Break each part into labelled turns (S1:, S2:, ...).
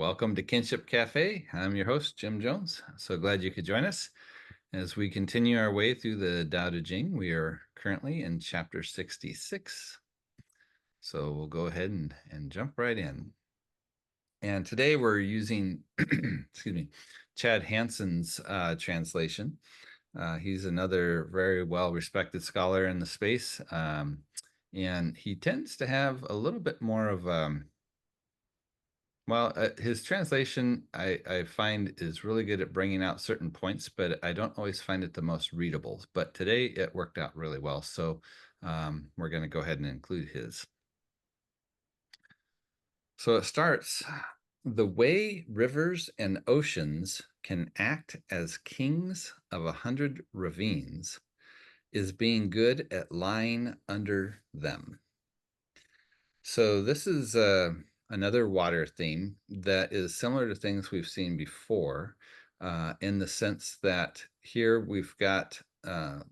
S1: welcome to Kinship Cafe. I'm your host, Jim Jones. So glad you could join us as we continue our way through the Daodejing. We are currently in chapter 66. So we'll go ahead and jump right in. And today we're using, excuse me, Chad Hansen's translation. He's another very well-respected scholar in the space. And he tends to have a little bit more of his translation I find is really good at bringing out certain points, but I don't always find it the most readable. But today it worked out really well. So we're going to go ahead and include his. So it starts, the way rivers and oceans can act as kings of 100 ravines is being good at lying under them. So this is another water theme that is similar to things we've seen before, in the sense that here we've got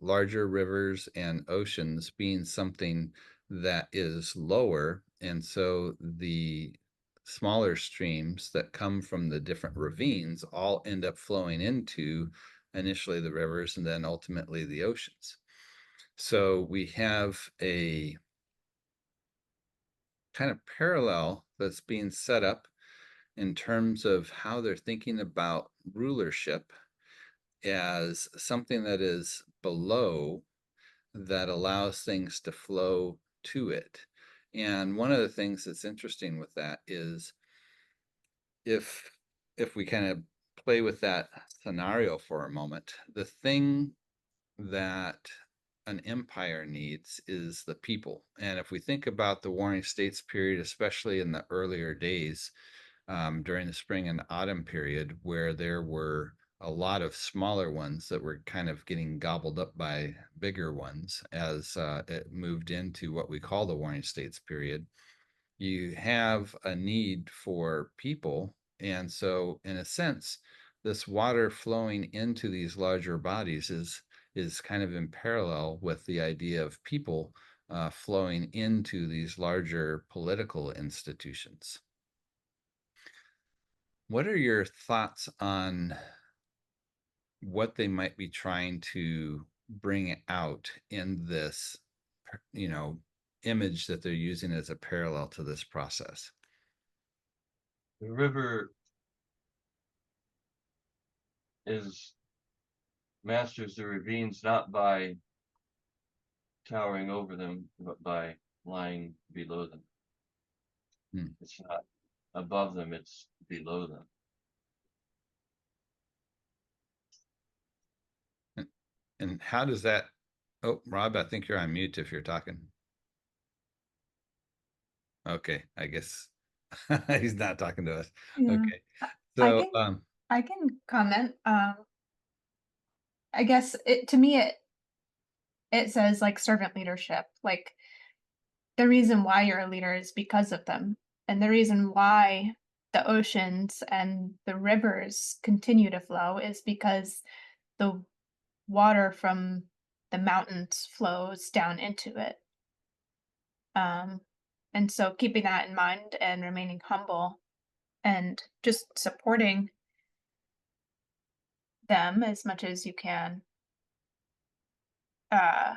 S1: larger rivers and oceans being something that is lower, and so the smaller streams that come from the different ravines all end up flowing into initially the rivers and then ultimately the oceans. So we have a kind of parallel that's being set up in terms of how they're thinking about rulership as something that is below, that allows things to flow to it. And one of the things that's interesting with that is if we kind of play with that scenario for a moment, the thing that an empire needs is the people. And if we think about the Warring States period, especially in the earlier days, during the spring and autumn period, where there were a lot of smaller ones that were kind of getting gobbled up by bigger ones as it moved into what we call the Warring States period, you have a need for people. And so, in a sense, this water flowing into these larger bodies is kind of in parallel with the idea of people flowing into these larger political institutions. What are your thoughts on what they might be trying to bring out in this, image that they're using as a parallel to this process?
S2: The river is masters the ravines not by towering over them, but by lying below them.
S1: Hmm.
S2: It's not above them, it's below them.
S1: And how does that, oh, Rob, I think you're on mute if you're talking. Okay, I guess he's not talking to us.
S3: Yeah,
S1: Okay.
S3: I
S1: So,
S3: can I can comment. I guess to me it says like servant leadership. Like the reason why you're a leader is because of them. And the reason why the oceans and the rivers continue to flow is because the water from the mountains flows down into it. Um and so keeping that in mind and remaining humble and just supporting them as much as you can uh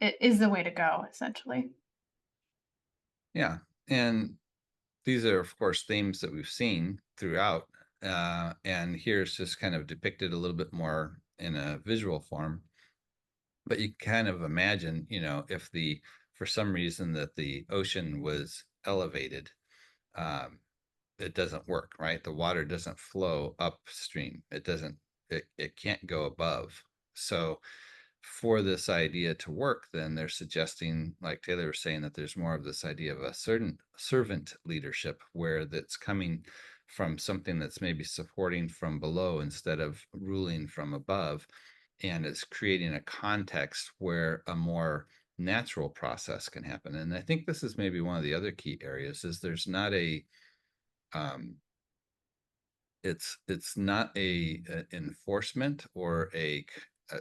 S3: it is the way to go, essentially.
S1: yeah. And these are, of course, themes that we've seen throughout. And here's just kind of depicted a little bit more in a visual form. But you kind of imagine, if for some reason that the ocean was elevated, um, it doesn't work, right? The water doesn't flow upstream. It can't go above. So for this idea to work, then they're suggesting, like Taylor was saying, that there's more of this idea of a certain servant leadership where that's coming from something that's maybe supporting from below instead of ruling from above, and it's creating a context where a more natural process can happen. And I think this is maybe one of the other key areas is there's not a um, it's not a enforcement or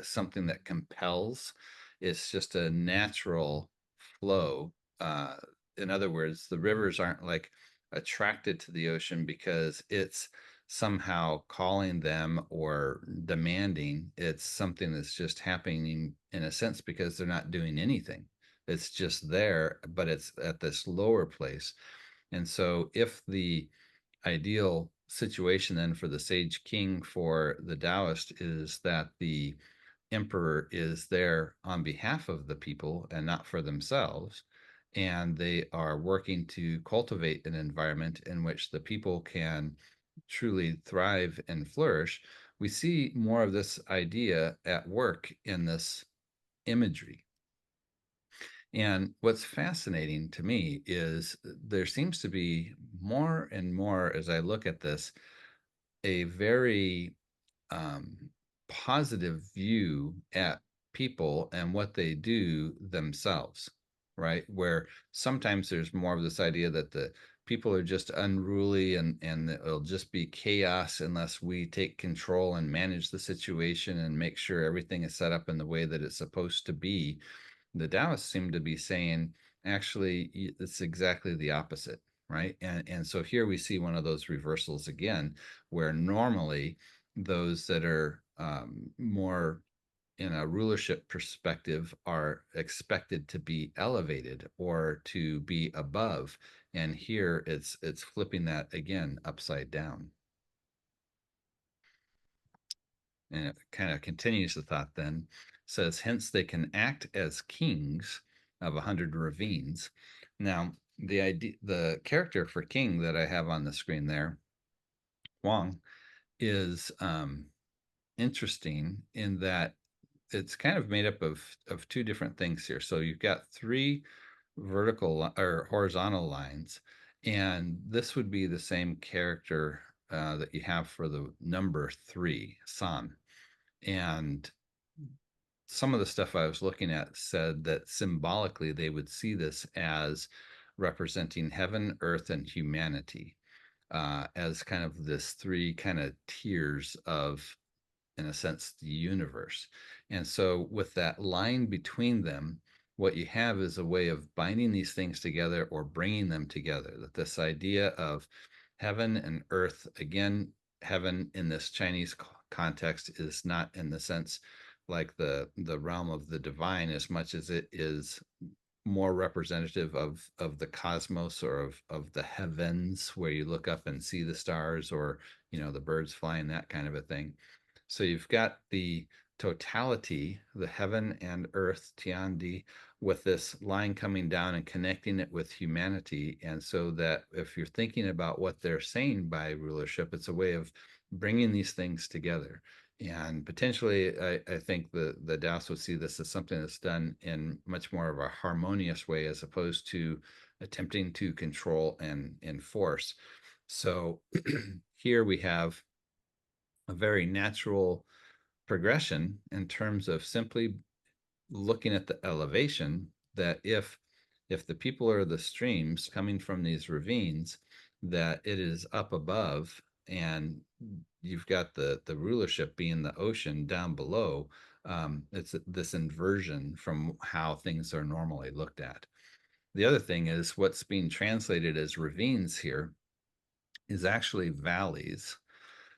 S1: something that compels. It's just a natural flow. In other words, the rivers aren't like attracted to the ocean because it's somehow calling them or demanding. It's something that's just happening in a sense because they're not doing anything. It's just there, but it's at this lower place. And so if the ideal situation then for the sage king for the Taoist is that the emperor is there on behalf of the people and not for themselves, and they are working to cultivate an environment in which the people can truly thrive and flourish, we see more of this idea at work in this imagery. And what's fascinating to me is there seems to be more and more, as I look at this, a very um, positive view at people and what they do themselves, right? Where sometimes there's more of this idea that the people are just unruly and it'll just be chaos unless we take control and manage the situation and make sure everything is set up in the way that it's supposed to be. The Taoists seem to be saying, actually, it's exactly the opposite, right? And so here we see one of those reversals again, where normally those that are more in a rulership perspective are expected to be elevated or to be above, and here it's flipping that again upside down. And it kind of continues the thought then, says, hence they can act as kings of 100 ravines. Now, the character for king that I have on the screen there, Wang, is interesting in that it's kind of made up of two different things here. So you've got three vertical or horizontal lines, and this would be the same character that you have for the number 3, San. And some of the stuff I was looking at said that symbolically they would see this as representing heaven, earth, and humanity, as kind of this three kind of tiers of, in a sense, the universe. And so with that line between them, what you have is a way of binding these things together or bringing them together. That this idea of heaven and earth, again, heaven in this Chinese context is not in the sense like the realm of the divine as much as it is more representative of the cosmos or of the heavens, where you look up and see the stars or the birds flying, that kind of a thing. So you've got the totality, the heaven and earth, Tiandi, with this line coming down and connecting it with humanity. And so that if you're thinking about what they're saying by rulership, it's a way of bringing these things together. And potentially, I think the Taoists would see this as something that's done in much more of a harmonious way as opposed to attempting to control and enforce. So here we have a very natural progression in terms of simply looking at the elevation, that if the people are the streams coming from these ravines, that it is up above, and you've got the rulership being the ocean down below. It's this inversion from how things are normally looked at. The other thing is what's being translated as ravines here is actually valleys.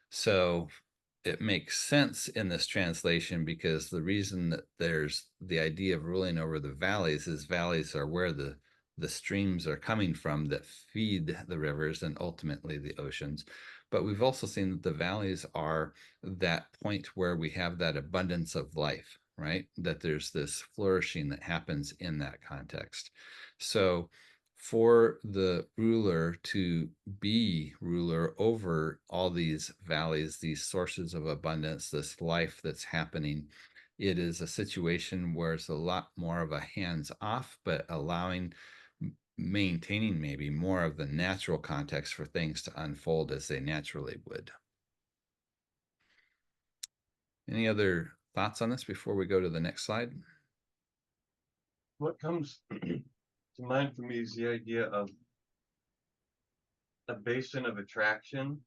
S1: So it makes sense in this translation because the reason that there's the idea of ruling over the valleys is valleys are where the streams are coming from that feed the rivers and ultimately the oceans. But we've also seen that the valleys are that point where we have that abundance of life, right? That there's this flourishing that happens in that context. So for the ruler to be ruler over all these valleys, these sources of abundance, this life that's happening, it is a situation where it's a lot more of a hands off, but allowing, maintaining maybe more of the natural context for things to unfold as they naturally would. Any other thoughts on this before we go to the next slide?
S2: What comes to mind for me is the idea of a basin of attraction,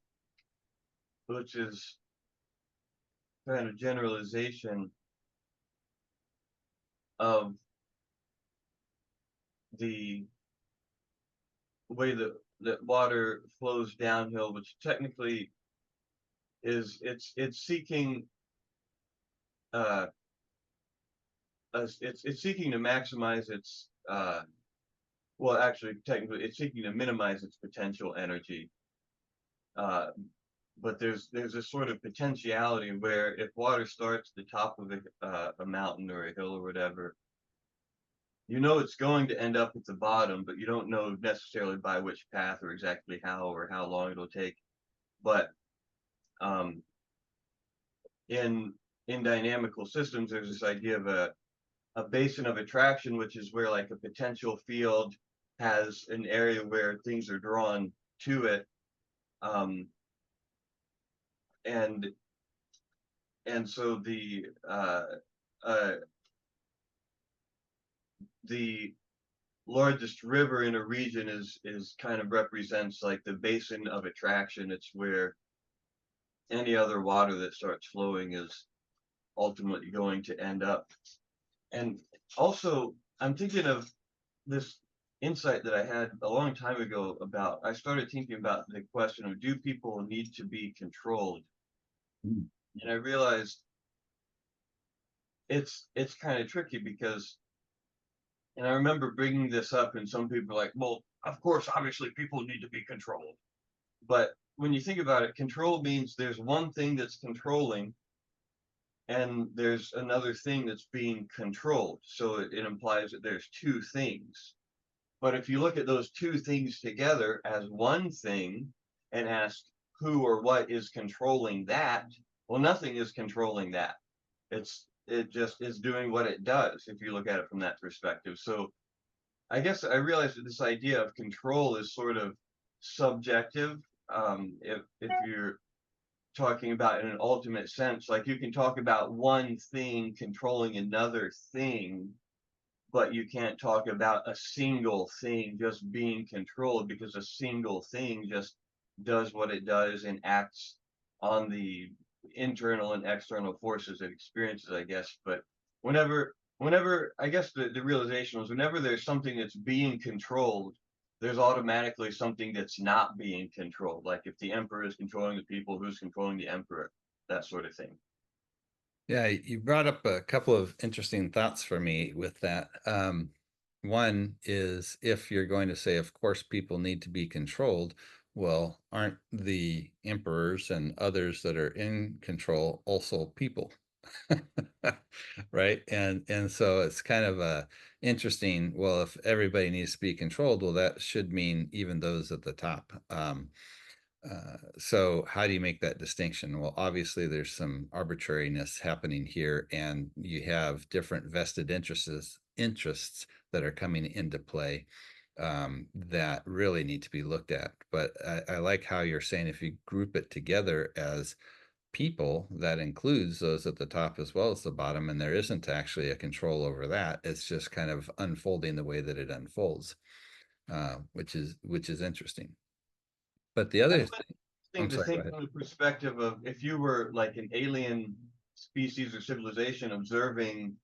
S2: which is kind of generalization of the way that that water flows downhill, which technically is it's seeking uh it's seeking to maximize its well, actually technically it's seeking to minimize its potential energy. Uh, but there's a sort of potentiality where if water starts at the top of a mountain or a hill or whatever, you know it's going to end up at the bottom, but you don't know necessarily by which path or exactly how or how long it'll take. But um, in dynamical systems, there's this idea of a basin of attraction, which is where like a potential field has an area where things are drawn to it. Um, and so uh, the largest river in a region is kind of represents like the basin of attraction. It's where any other water that starts flowing is ultimately going to end up. And also, I'm thinking of this insight that I had a long time ago about, I started thinking about the question of, do people need to be controlled?
S1: Mm.
S2: And I realized it's kind of tricky because, and I remember bringing this up and some people are like, well, of course, obviously people need to be controlled. But when you think about it, control means there's one thing that's controlling and there's another thing that's being controlled. So it implies that there's two things. But if you look at those two things together as one thing and ask who or what is controlling that, well, nothing is controlling that. It just is doing what it does if you look at it from that perspective. So I guess I realized that this idea of control is sort of subjective. If you're talking about in an ultimate sense, like you can talk about one thing controlling another thing, but you can't talk about a single thing just being controlled, because a single thing just does what it does and acts on the internal and external forces it experiences, I guess. But whenever I guess the realization was, whenever there's something that's being controlled, there's automatically something that's not being controlled. Like if the emperor is controlling the people, who's controlling the emperor? That sort of thing.
S1: Yeah, you brought up a couple of interesting thoughts for me with that. One is, if you're going to say, of course, people need to be controlled, well, aren't the emperors and others that are in control also people? Right? And so it's kind of a interesting, well, if everybody needs to be controlled, well, that should mean even those at the top. So how do you make that distinction? Well, obviously there's some arbitrariness happening here, and you have different vested interests that are coming into play, that really need to be looked at. But I like how you're saying, if you group it together as people, that includes those at the top as well as the bottom, and there isn't actually a control over that. It's just kind of unfolding the way that it unfolds, which is interesting. But the
S2: I
S1: other
S2: would
S1: thing, I'm
S2: think to
S1: sorry, go
S2: think
S1: ahead.
S2: from the perspective of, if you were like an alien species or civilization observing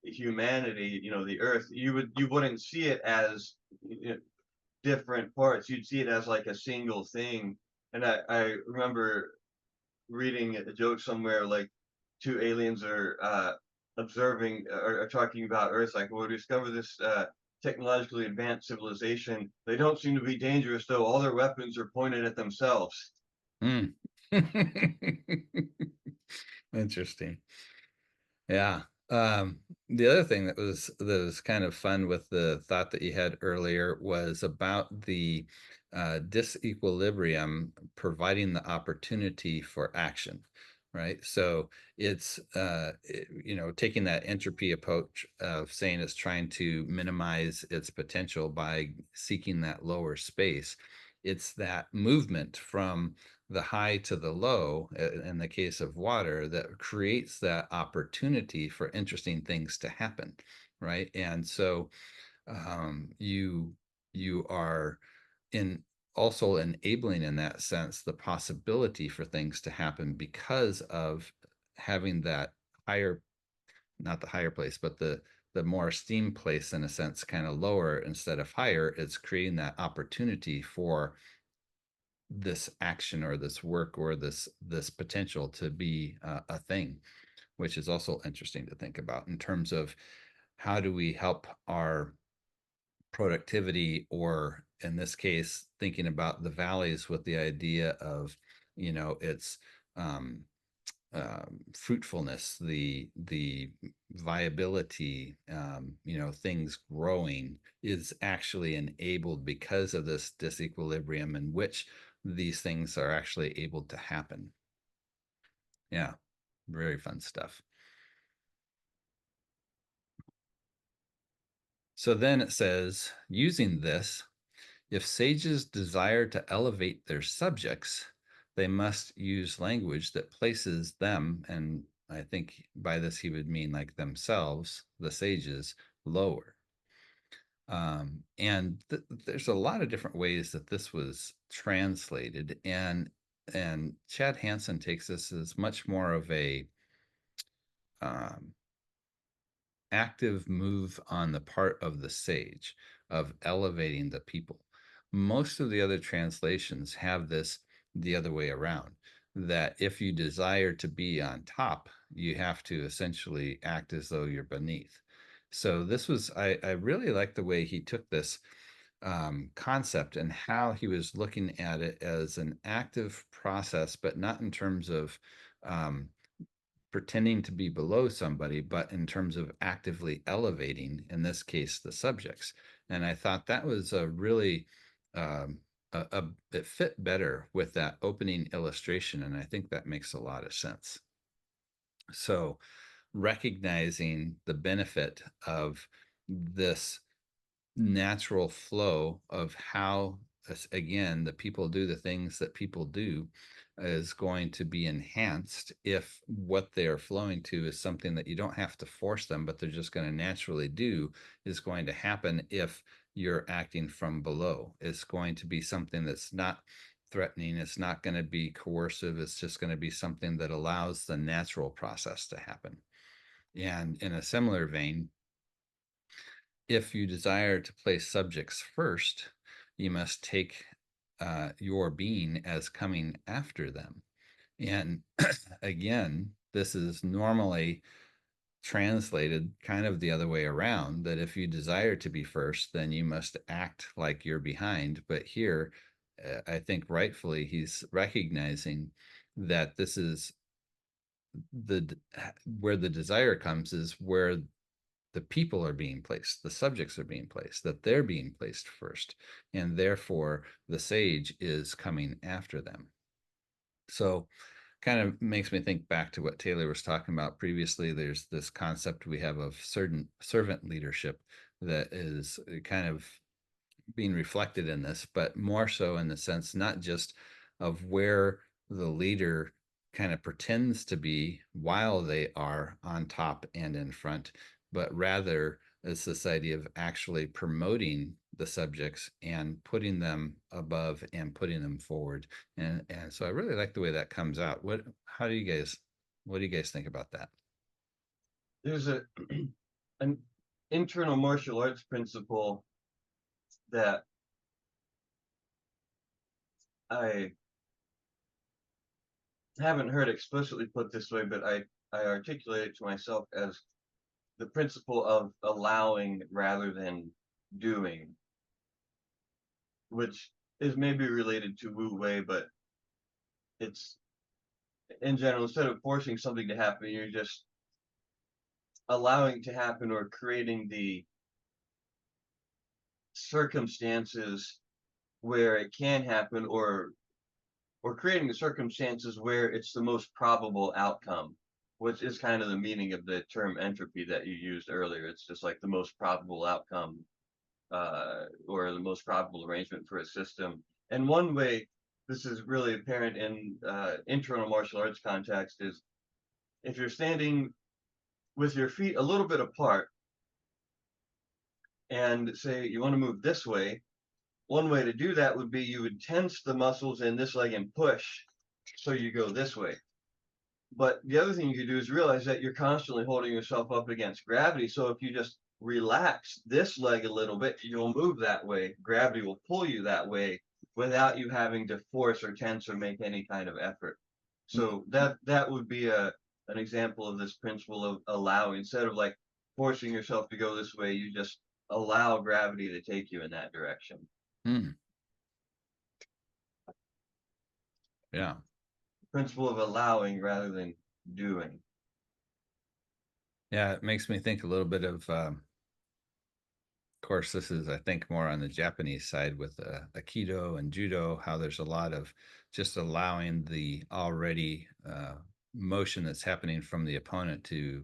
S2: humanity, the earth, you wouldn't see it as, different parts. You'd see it as like a single thing. And I remember reading a joke somewhere, like two aliens are observing or talking about Earth, like, well, we discover this technologically advanced civilization. They don't seem to be dangerous, though. All their weapons are pointed at themselves.
S1: Mm. Interesting. Yeah. The other thing that was kind of fun with the thought that you had earlier was about the disequilibrium providing the opportunity for action, right? So it's taking that entropy approach of saying it's trying to minimize its potential by seeking that lower space. It's that movement from the high to the low, in the case of water, that creates that opportunity for interesting things to happen, right? And so you are in also enabling, in that sense, the possibility for things to happen because of having that higher, not the higher place, but the more esteemed place, in a sense, kind of lower instead of higher, it's creating that opportunity for this action or this work or this potential to be a thing, which is also interesting to think about in terms of how do we help our productivity, or in this case, thinking about the valleys with the idea of, it's um, fruitfulness, the viability, things growing is actually enabled because of this disequilibrium in which these things are actually able to happen. Yeah, very fun stuff. So then it says, using this, if sages desire to elevate their subjects, they must use language that places them, and I think by this he would mean like themselves, the sages, lower. And there's a lot of different ways that this was translated, and Chad Hansen takes this as much more of a um, active move on the part of the sage of elevating the people. Most of the other translations have this the other way around, that if you desire to be on top, you have to essentially act as though you're beneath. So this was, I really like the way he took this concept and how he was looking at it as an active process, but not in terms of um, pretending to be below somebody, but in terms of actively elevating, in this case, the subjects. And I thought that was a really, it fit better with that opening illustration. And I think that makes a lot of sense. So recognizing the benefit of this natural flow of how, again, the people do the things that people do is going to be enhanced if what they are flowing to is something that you don't have to force them, but they're just going to naturally do, is going to happen if you're acting from below. It's going to be something that's not threatening. It's not going to be coercive. It's just going to be something that allows the natural process to happen. And in a similar vein, if you desire to place subjects first, you must take your being as coming after them. And again, this is normally translated kind of the other way around, that if you desire to be first, then you must act like you're behind. But here, I think rightfully, he's recognizing that this is where the desire comes, is where the people are being placed, the subjects are being placed, that they're being placed first, and therefore the sage is coming after them. So kind of makes me think back to what Taylor was talking about previously. There's this concept we have of certain servant leadership that is kind of being reflected in this, but more so in the sense not just of where the leader kind of pretends to be while they are on top and in front, but rather it's this idea of actually promoting the subjects and putting them above and putting them forward. And so I really like the way that comes out. What do you guys think about that?
S2: There's an internal martial arts principle that I haven't heard explicitly put this way, but I articulate it to myself as the principle of allowing rather than doing, which is maybe related to Wu Wei, but it's in general, instead of forcing something to happen, you're just allowing to happen or creating the circumstances where it can happen, or creating the circumstances where it's the most probable outcome, which is kind of the meaning of the term entropy that you used earlier. It's just like the most probable outcome, or the most probable arrangement for a system. And one way this is really apparent in internal martial arts context is if you're standing with your feet a little bit apart and say you want to move this way, one way to do that would be you would tense the muscles in this leg and push so you go this way. But the other thing you could do is realize that you're constantly holding yourself up against gravity. So if you just relax this leg a little bit, you'll move that way. Gravity will pull you that way without you having to force or tense or make any kind of effort. So that would be an example of this principle of allowing. Instead of like forcing yourself to go this way, you just allow gravity to take you in that direction.
S1: Mm. Yeah.
S2: Principle of allowing rather than doing.
S1: Yeah, it makes me think a little bit of course, this is, I think, more on the Japanese side with Aikido and Judo, how there's a lot of just allowing the already motion that's happening from the opponent to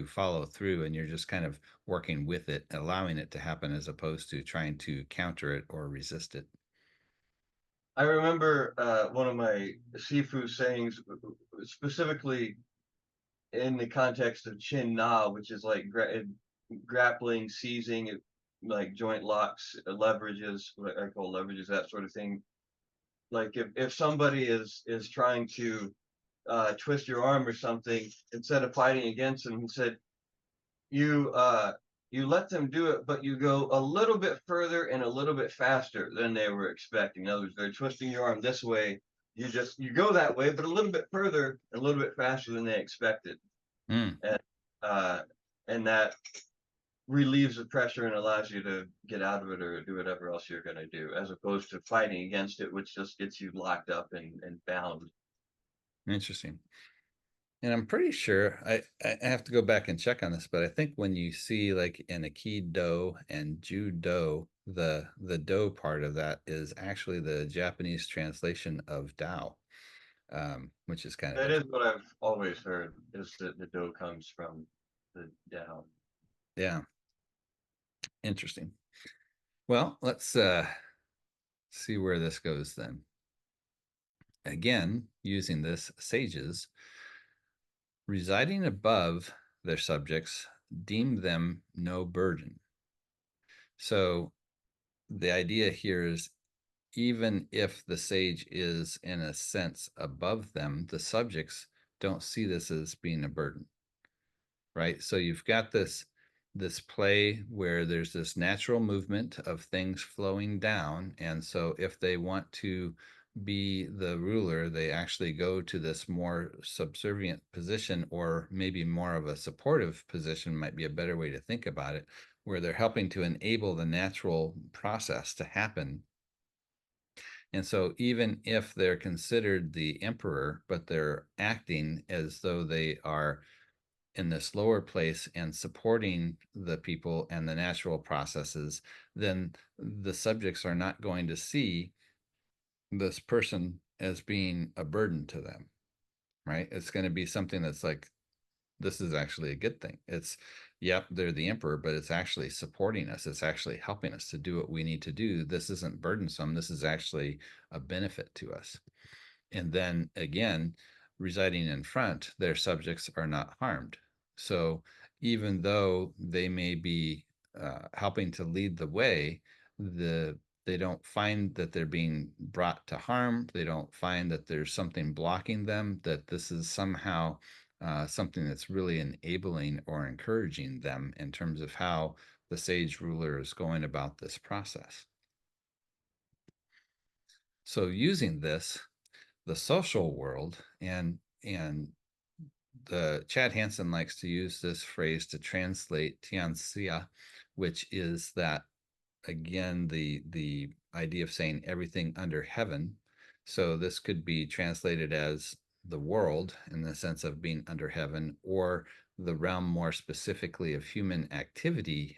S1: follow through, and you're just kind of working with it, allowing it to happen as opposed to trying to counter it or resist it.
S2: I remember one of my Sifu sayings, specifically in the context of Chin Na, which is like grappling, seizing, like joint locks, leverages, what I call leverages, that sort of thing. Like if somebody is trying to twist your arm or something, instead of fighting against them, he said, you you let them do it, but you go a little bit further and a little bit faster than they were expecting. In other words, they're twisting your arm this way. You go that way, but a little bit further and a little bit faster than they expected.
S1: Mm.
S2: And uh and that relieves the pressure and allows you to get out of it or do whatever else you're going to do, as opposed to fighting against it, which just gets you locked up and bound.
S1: Interesting. And I'm pretty sure I have to go back and check on this, but I think when you see like in Aikido and Judo, the do part of that is actually the Japanese translation of Tao, which is kind of
S2: That is
S1: interesting.
S2: what I've always heard, is that the dough comes from the down.
S1: Yeah, interesting. Well, let's see where this goes then. Again, using this, sages residing above their subjects deem them no burden. So the idea here is even if the sage is in a sense above them, the subjects don't see this as being a burden, right? So you've got this play where there's this natural movement of things flowing down, and so if they want to be the ruler, they actually go to this more subservient position, or maybe more of a supportive position might be a better way to think about it, where they're helping to enable the natural process to happen. And so even if they're considered the emperor, but they're acting as though they are in this lower place and supporting the people and the natural processes, then the subjects are not going to see this person as being a burden to them, right? It's going to be something that's like, this is actually a good thing. It's, yep, they're the emperor, but it's actually supporting us. It's actually helping us to do what we need to do. This isn't burdensome. This is actually a benefit to us. And then again, residing in front, their subjects are not harmed. So even though they may be helping to lead the way, they don't find that they're being brought to harm. They don't find that there's something blocking them, that this is somehow something that's really enabling or encouraging them in terms of how the sage ruler is going about this process. So using this, the social world, and the Chad Hansen likes to use this phrase to translate Tianxia, which is that, again, the idea of saying everything under heaven. So this could be translated as the world in the sense of being under heaven, or the realm more specifically of human activity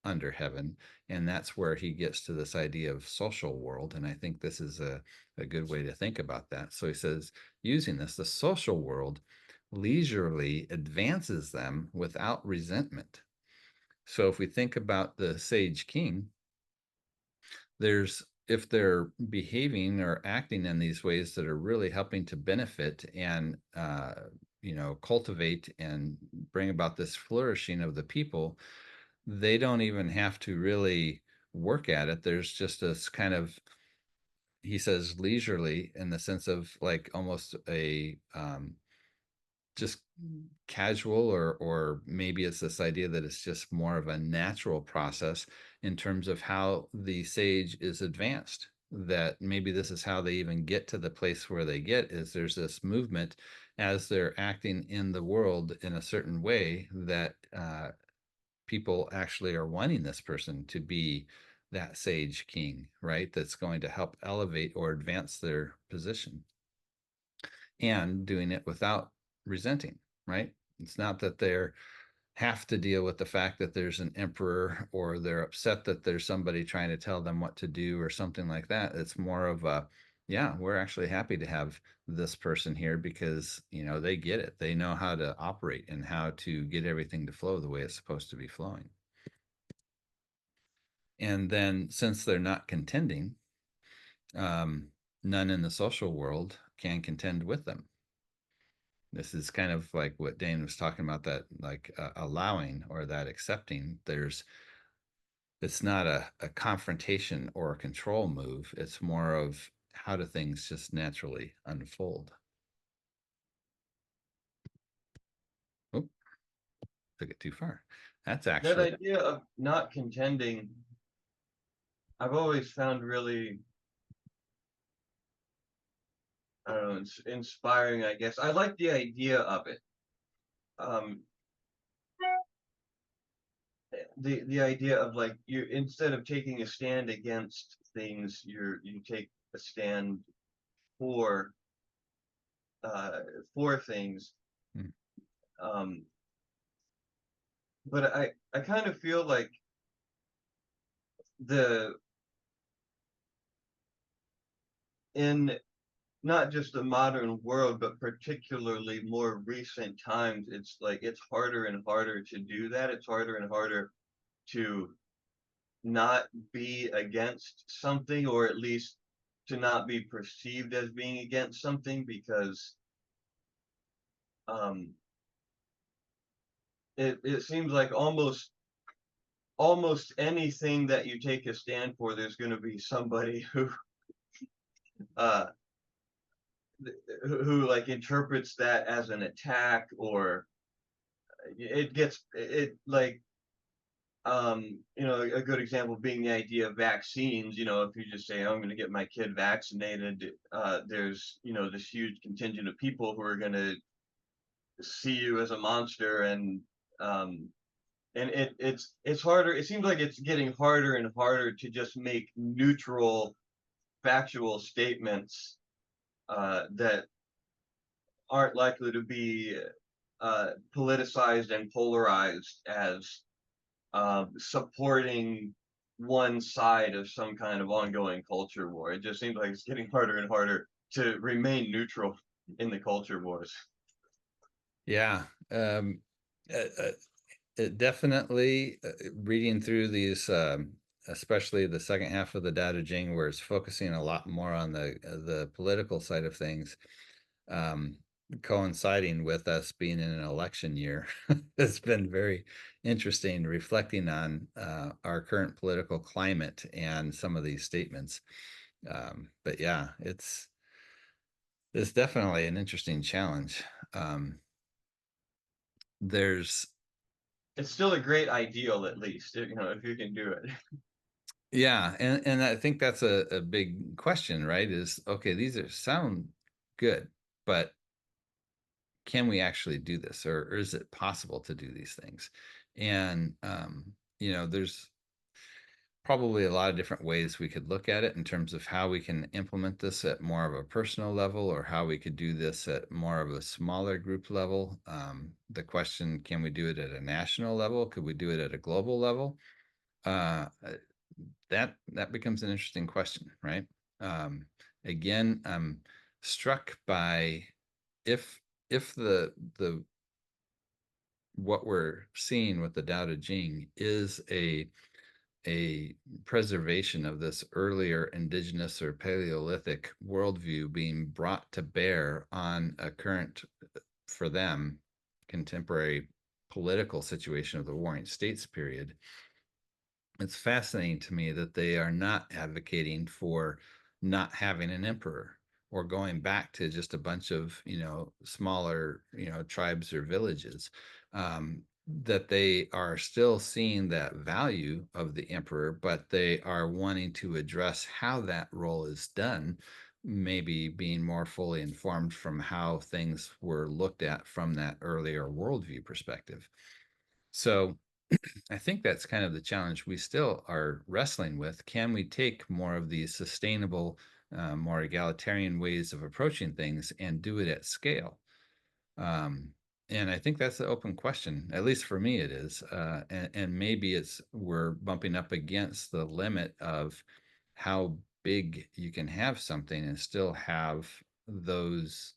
S1: under heaven. And that's where he gets to this idea of social world. And I think this is a good way to think about that. So he says, using this, the social world leisurely advances them without resentment. So if we think about the sage king, there's, if they're behaving or acting in these ways that are really helping to benefit and cultivate and bring about this flourishing of the people, they don't even have to really work at it. There's just this kind of, he says, leisurely, in the sense of like almost a just casual, or maybe it's this idea that it's just more of a natural process in terms of how the sage is advanced, that maybe this is how they even get to the place where they get, is there's this movement as they're acting in the world in a certain way that people actually are wanting this person to be that sage king, right? That's going to help elevate or advance their position, and doing it without resenting, right? It's not that they're have to deal with the fact that there's an emperor, or they're upset that there's somebody trying to tell them what to do or something like that. It's more of a, yeah, we're actually happy to have this person here because, they get it. They know how to operate and how to get everything to flow the way it's supposed to be flowing. And then since they're not contending, none in the social world can contend with them. This is kind of like what Dane was talking about, that like allowing, or that accepting. It's not a confrontation or a control move. It's more of how do things just naturally unfold. Oh, took it too far. That's
S2: That
S1: actually,
S2: idea of not contending, I've always found really, I don't know, inspiring, I guess. I like the idea of it. Um, the idea of, like, you, instead of taking a stand against things, you take a stand for uh for things.
S1: mm,
S2: Um, but I kind of feel like the in not just the modern world, but particularly more recent times, it's like it's harder and harder to do that. It's harder and harder to not be against something, or at least to not be perceived as being against something, because um, it seems like almost anything that you take a stand for, there's going to be somebody uh, who like interprets that as an attack, or it gets it like a good example being the idea of vaccines. If you just say, I'm going to get my kid vaccinated, there's this huge contingent of people who are going to see you as a monster, um and it's harder. It seems like it's getting harder and harder to just make neutral factual statements that aren't likely to be politicized and polarized as supporting one side of some kind of ongoing culture war. It just seems like it's getting harder and harder to remain neutral in the culture wars.
S1: yeah. Uh, uh, it definitely, reading through these, especially the second half of the Daodejing, where it's focusing a lot more on the political side of things, um, coinciding with us being in an election year, has been very interesting, reflecting on our current political climate and some of these statements. But yeah, it's definitely an interesting challenge. Um, there's
S2: It's still a great ideal, at least, if you can do it.
S1: Yeah, and I think that's a big question, right? Is okay, these are sound good, but can we actually do this, or is it possible to do these things? And there's probably a lot of different ways we could look at it in terms of how we can implement this at more of a personal level, or how we could do this at more of a smaller group level. The question, can we do it at a national level? Could we do it at a global level? Uh, that becomes an interesting question, right? Um, Again, I'm struck by if the what we're seeing with the Tao Te Ching is a preservation of this earlier indigenous or Paleolithic worldview being brought to bear on a current, for them, contemporary political situation of the Warring States period. It's fascinating to me that they are not advocating for not having an emperor, or going back to just a bunch of, smaller, tribes or villages, that they are still seeing that value of the emperor, but they are wanting to address how that role is done, maybe being more fully informed from how things were looked at from that earlier worldview perspective. So I think that's kind of the challenge we still are wrestling with. Can we take more of these sustainable, more egalitarian ways of approaching things and do it at scale? Um, and I think that's the open question. At least for me, it is. And maybe we're bumping up against the limit of how big you can have something and still have those,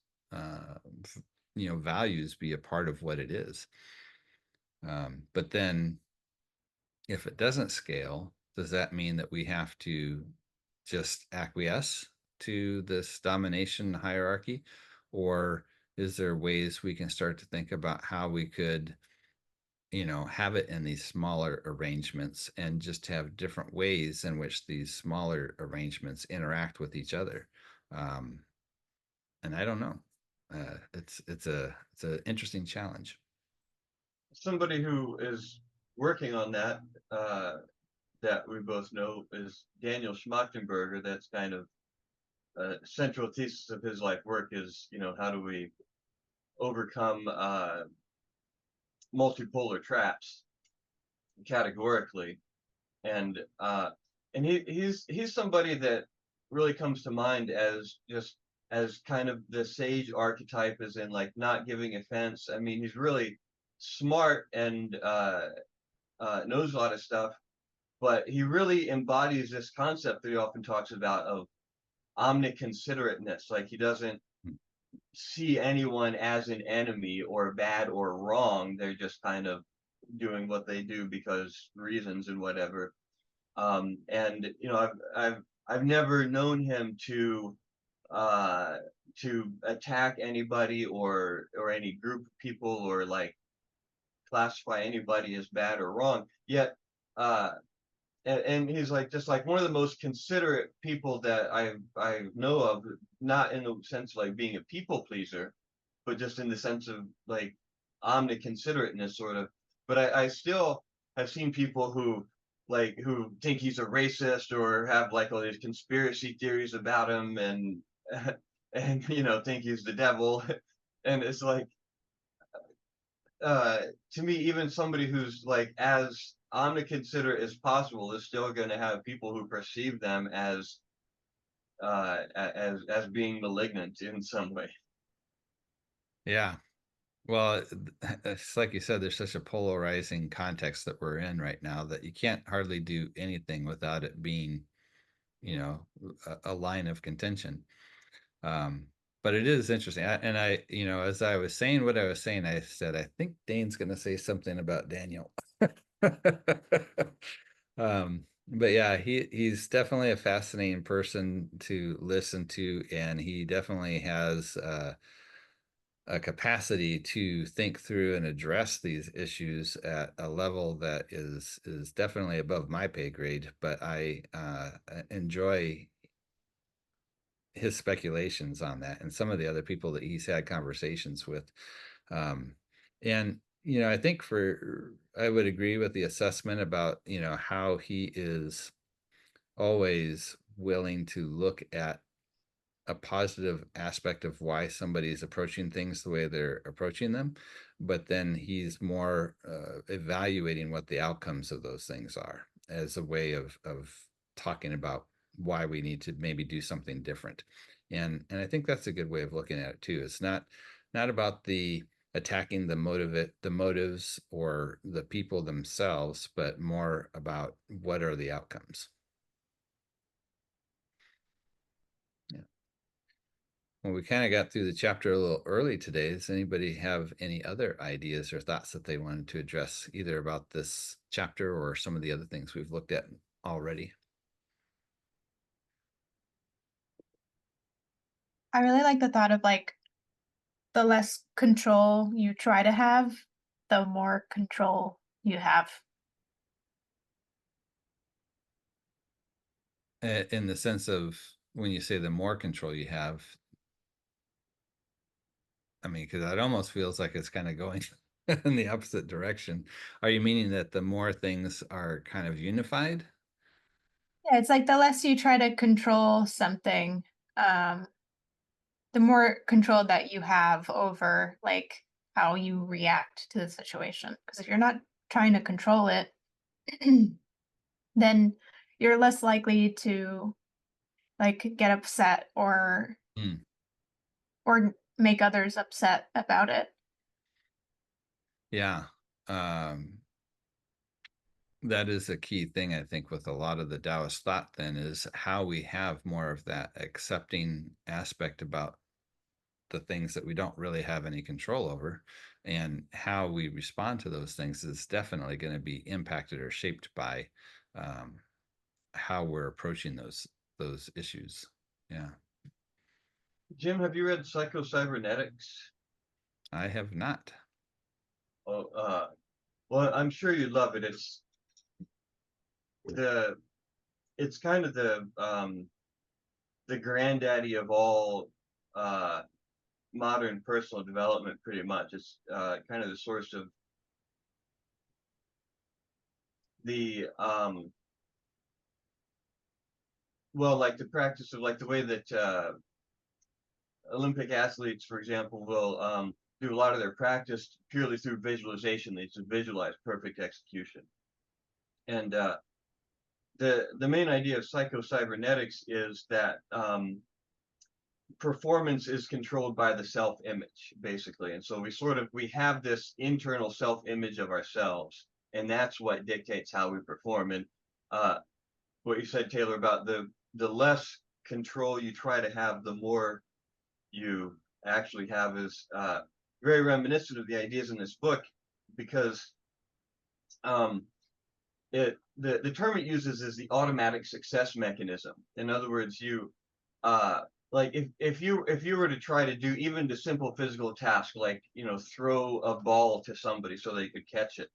S1: values be a part of what it is. But then if it doesn't scale, does that mean that we have to just acquiesce to this domination hierarchy? Or is there ways we can start to think about how we could, have it in these smaller arrangements and just have different ways in which these smaller arrangements interact with each other? And I don't know. It's an interesting challenge.
S2: Somebody who is working on that, that we both know is Daniel Schmachtenberger. That's kind of a central thesis of his life work is, how do we overcome multipolar traps categorically? And he's somebody that really comes to mind as just as kind of the sage archetype, as in like not giving offense. I mean, he's really smart and knows a lot of stuff, but he really embodies this concept that he often talks about of omniconsiderateness. Like he doesn't see anyone as an enemy or bad or wrong. They're just kind of doing what they do because reasons and whatever. And I've never known him to attack anybody or any group of people or like classify anybody as bad or wrong. Yet, and he's like just like one of the most considerate people that I know of, not in the sense of like being a people pleaser, but just in the sense of like omniconsiderateness sort of. But I still have seen people who think he's a racist or have like all these conspiracy theories about him and think he's the devil. And it's like to me, even somebody who's like as omniconsiderate as possible is still going to have people who perceive them as being malignant in some way.
S1: Yeah. Well, it's like you said, there's such a polarizing context that we're in right now that you can't hardly do anything without it being, you know, a line of contention. Um, but it is interesting. As I was saying what I was saying, I said, I think Dane's going to say something about Daniel. But yeah, he's definitely a fascinating person to listen to, and he definitely has a capacity to think through and address these issues at a level that is definitely above my pay grade. But I enjoy his speculations on that and some of the other people that he's had conversations with. Um, and I think I would agree with the assessment about how he is always willing to look at a positive aspect of why somebody is approaching things the way they're approaching them, but then he's more evaluating what the outcomes of those things are as a way of talking about why we need to maybe do something different. And I think that's a good way of looking at it too. It's not about the attacking the motives or the people themselves, but more about what are the outcomes. Yeah. Well, we kind of got through the chapter a little early today. Does anybody have any other ideas or thoughts that they wanted to address, either about this chapter or some of the other things we've looked at already?
S3: I really like the thought of like the less control you try to have, the more control you have.
S1: In the sense of when you say the more control you have, I mean, because it almost feels like it's kind of going in the opposite direction. Are you meaning that the more things are kind of unified?
S3: Yeah, it's like the less you try to control something, um, the more control that you have over like how you react to the situation. Because if you're not trying to control it, then you're less likely to like get upset
S1: Mm,
S3: or make others upset about it.
S1: yeah. Um, that is a key thing, I think, with a lot of the Taoist thought, then, is how we have more of that accepting aspect about the things that we don't really have any control over, and how we respond to those things is definitely going to be impacted or shaped by um, how we're approaching those issues. Yeah,
S2: Jim, have you read Psycho-Cybernetics?
S1: I have not.
S2: Oh, well, I'm sure you'd love it. The it's kind of the granddaddy of all uh, modern personal development, pretty much. It's kind of the source of the well, like the practice of like the way that Olympic athletes, for example, will do a lot of their practice purely through visualization. They just visualize perfect execution. And the main idea of psycho-cybernetics is that performance is controlled by the self-image, basically. And so we have this internal self-image of ourselves, and that's what dictates how we perform. And uh, what you said, Taylor, about the less control you try to have, the more you actually have, is very reminiscent of the ideas in this book, because um, the term it uses is the automatic success mechanism. In other words, you uh, like if you were to try to do even the simple physical task, like throw a ball to somebody so they could catch it,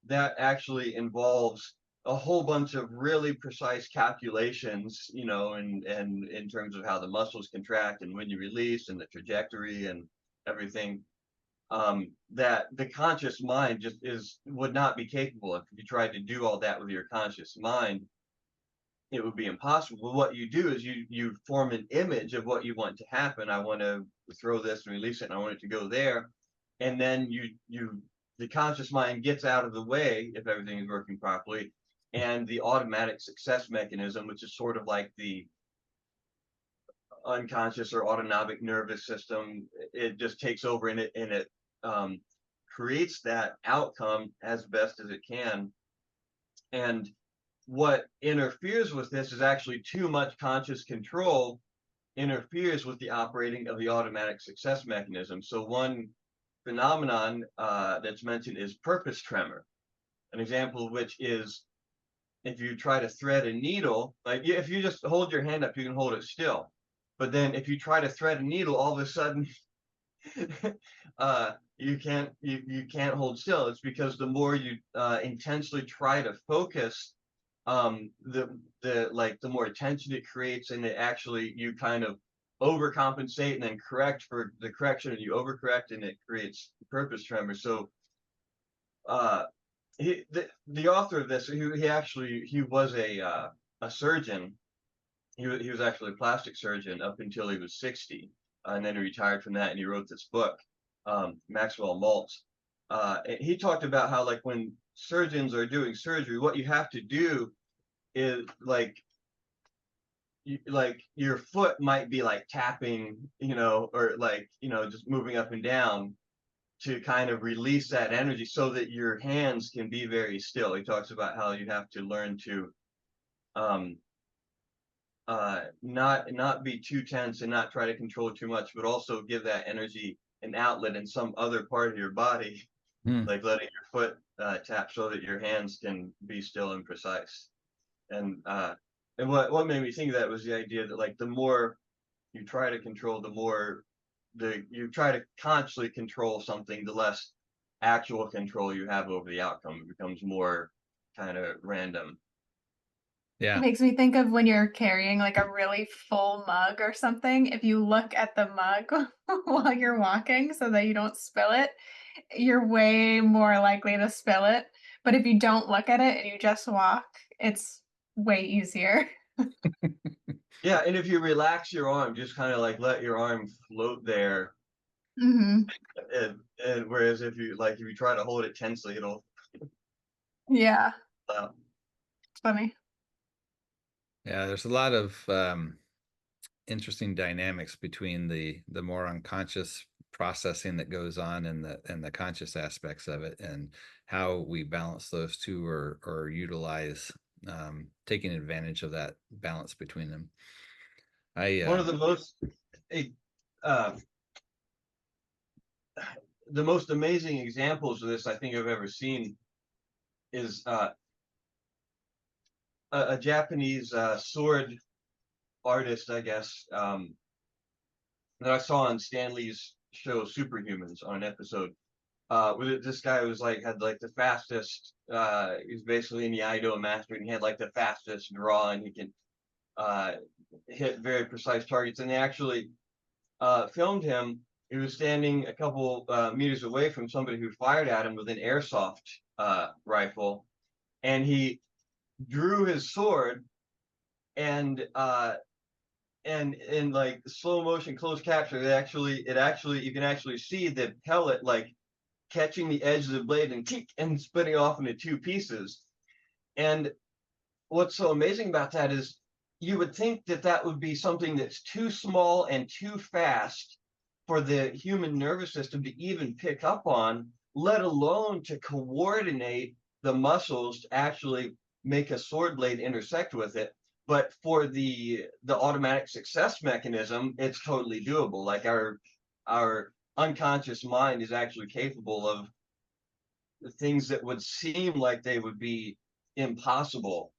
S2: that actually involves a whole bunch of really precise calculations, and in terms of how the muscles contract and when you release and the trajectory and everything, that the conscious mind just would not be capable of. If you tried to do all that with your conscious mind, it would be impossible. What you do is you form an image of what you want to happen. I want to throw this and release it, and I want it to go there. And then the conscious mind gets out of the way if everything is working properly, and the automatic success mechanism, which is sort of like the unconscious or autonomic nervous system, it just takes over, and it um, creates that outcome as best as it can. And what interferes with this is actually too much conscious control interferes with the operating of the automatic success mechanism. So one phenomenon that's mentioned is purpose tremor. An example of which is if you try to thread a needle, like if you just hold your hand up, you can hold it still. But then if you try to thread a needle, all of a sudden you can't hold still. It's because the more you intentionally try to focus, the more attention it creates, and it actually, you kind of overcompensate and then correct for the correction, and you overcorrect, and it creates purpose tremor. So uh the author of this, he was a surgeon. He was actually a plastic surgeon up until he was 60, and then he retired from that, and he wrote this book, Maxwell Maltz. He talked about how, like, when surgeons are doing surgery, what you have to do is like your foot might be like tapping, or like, just moving up and down to kind of release that energy so that your hands can be very still. He talks about how you have to learn to um, not be too tense and not try to control too much, but also give that energy an outlet in some other part of your body,
S1: Hmm.
S2: like letting your foot tap so that your hands can be still and precise. And what made me think of that was the idea that, like, the more you try to control, the more you try to consciously control something, the less actual control you have over the outcome. It becomes more kind of random.
S3: It
S1: Yeah.
S3: makes me think of when you're carrying like a really full mug or something. If you look at the mug while you're walking so that you don't spill it, you're way more likely to spill it. But if you don't look at it and you just walk, it's way easier.
S2: Yeah, and if you relax your arm, just kind of like let your arm float there,
S3: Hmm.
S2: and whereas if you try to hold it tensely, it'll
S3: Yeah,
S2: uh,
S3: it's funny.
S1: Yeah, there's a lot of interesting dynamics between the more unconscious processing that goes on and the conscious aspects of it, and how we balance those two, or utilize taking advantage of that balance between them. I
S2: one of eh, uh, the most amazing examples of this I think I've ever seen is a Japanese sword artist, I guess, that I saw on Stanley's show Superhumans on an episode. This guy was like had like the fastest. He's basically an Iaido master, and he had like the fastest draw, and he can uh, hit very precise targets. And they actually filmed him. He was standing a couple meters away from somebody who fired at him with an airsoft rifle, and he drew his sword, and and in like slow motion close capture, it actually you can actually see the pellet like catching the edge of the blade and kick and splitting off into two pieces. And what's so amazing about that is you would think that that would be something that's too small and too fast for the human nervous system to even pick up on, let alone to coordinate the muscles to actually make a sword blade intersect with it. But for the automatic success mechanism, it's totally doable. Like our unconscious mind is actually capable of things that would seem like they would be impossible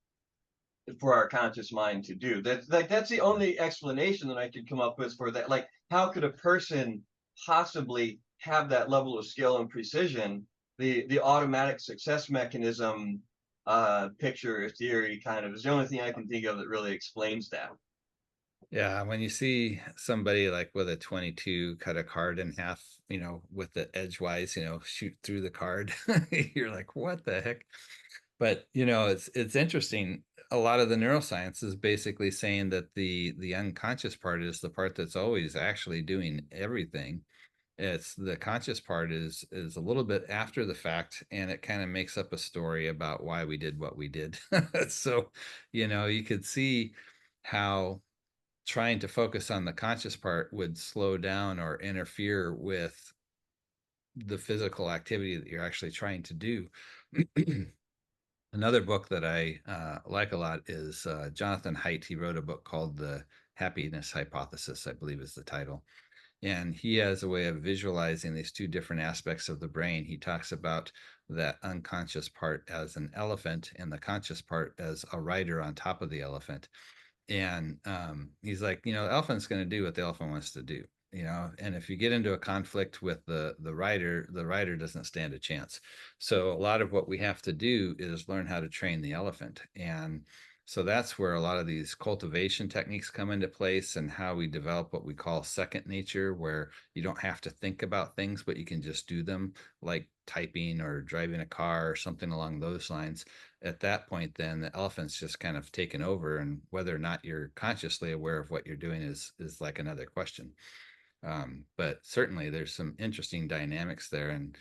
S2: for our conscious mind to do. That's the only explanation that I could come up with for that. Like, how could a person possibly have that level of skill and precision? The automatic success mechanism picture or theory kind of is the only thing I can think of that really explains that.
S1: Yeah, when you see somebody like with a 22 cut a card in half, with the edgewise, shoot through the card, you're like, what the heck? But it's interesting. A lot of the neuroscience is basically saying that the unconscious part is the part that's always actually doing everything. It's the conscious part is a little bit after the fact, and it kind of makes up a story about why we did what we did. So, you could see how trying to focus on the conscious part would slow down or interfere with the physical activity that you're actually trying to do. Another book that I like a lot is Jonathan Haidt. He wrote a book called The Happiness Hypothesis, I believe is the title. And he has a way of visualizing these two different aspects of the brain. He talks about that unconscious part as an elephant and the conscious part as a rider on top of the elephant. And he's like, the elephant's going to do what the elephant wants to do, and if you get into a conflict with the rider doesn't stand a chance. So a lot of what we have to do is learn how to train the elephant. And so that's where a lot of these cultivation techniques come into place, and how we develop what we call second nature, where you don't have to think about things, but you can just do them, like typing or driving a car or something along those lines. At that point, then the elephant's just kind of taken over, and whether or not you're consciously aware of what you're doing is like another question. But certainly there's some interesting dynamics there. And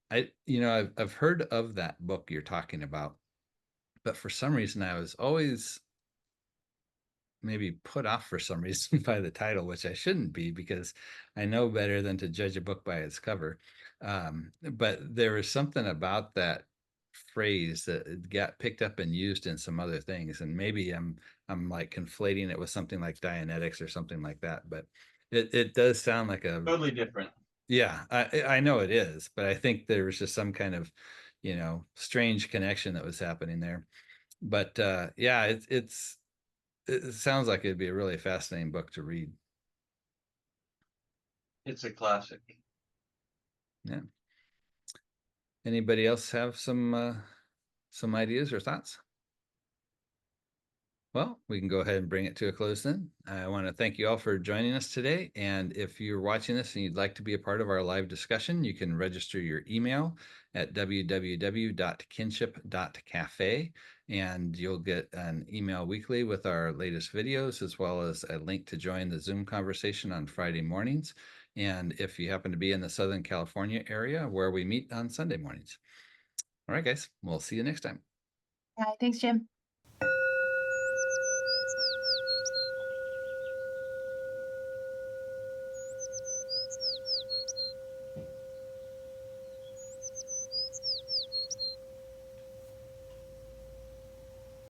S1: I've heard of that book you're talking about, but for some reason I was always maybe put off for some reason by the title, which I shouldn't be, because I know better than to judge a book by its cover. But there was something about that phrase that got picked up and used in some other things, and maybe I'm like conflating it with something like Dianetics or something like that. But it does sound like a,
S2: Totally different.
S1: yeah, I know it is, but I think there was just some kind of strange connection that was happening there. But yeah, it sounds like it'd be a really fascinating book to read.
S2: It's a classic.
S1: Yeah. Anybody else have some ideas or thoughts? Well, we can go ahead and bring it to a close then. I want to thank you all for joining us today. And if you're watching this and you'd like to be a part of our live discussion, you can register your email at www.kinship.cafe, and you'll get an email weekly with our latest videos, as well as a link to join the Zoom conversation on Friday mornings. And if you happen to be in the Southern California area, where we meet on Sunday mornings. All right, guys, we'll see you next time.
S3: Thanks, Jim.